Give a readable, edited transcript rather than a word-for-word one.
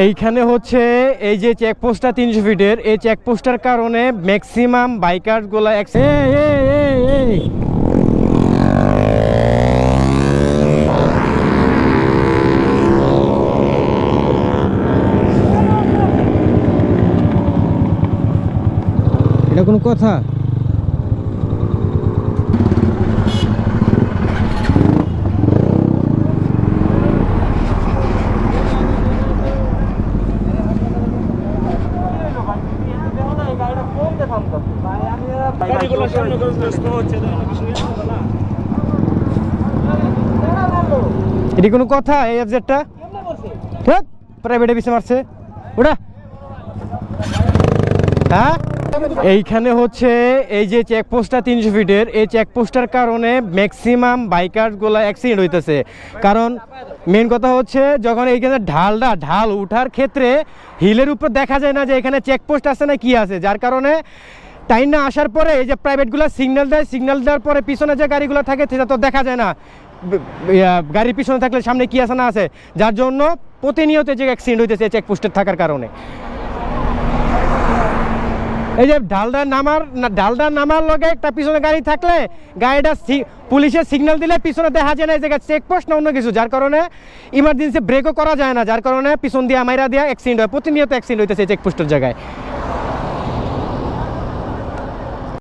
এইখানে হচ্ছে এই যে চেকপোস্টটা 300 ফিটের, এই চেকপোস্টার কারণে ম্যাক্সিমাম বাইকারগুলো এটা কোনো কথা? এটি কোনো কথা? এই এফজেডটা প্রাইভেটে পিছে মারছে ওটা। হ্যাঁ, এইখানে হচ্ছে এই যে চেকপোস্টটা 300 ফিটের, এই চেকপোস্টার কারণে ম্যাক্সিমাম বাইকারগুলো অ্যাক্সিডেন্ট হইতেছে। কারণ মেন কথা হচ্ছে যখন এইখানে ঢাল উঠার ক্ষেত্রে হিলের উপর দেখা যায় না যে এখানে চেকপোস্ট আছে না কি আছে, যার কারণে টাইম না আসার পরে এই যে প্রাইভেটগুলো সিগন্যাল দেয়, সিগন্যাল দেওয়ার পরে পিছনে যে গাড়িগুলো থাকে সেটা তো দেখা যায় না, গাড়ির পিছনে থাকলে সামনে কি আছে না আছে, যার জন্য প্রতিনিয়ত যে অ্যাক্সিডেন্ট হইতেছে চেকপোস্টের থাকার কারণে। এই যে ঢালদার নামার লগে একটা পিছনে গাড়ি থাকলে গাড়িটা পুলিশের সিগন্যাল দিলে পিছনে দেখা যায় না এই জায়গায় চেকপোস্ট না অন্য কিছু, যার কারণে ইমার্জেন্সি ব্রেকও করা যায় না, যার কারণে পিছন দিয়ে মাইরা দিয়া অ্যাক্সিডেন্ট হয়, প্রতিনিয়ত অ্যাক্সিডেন্ট হইতেছে চেকপোস্টের জায়গায়।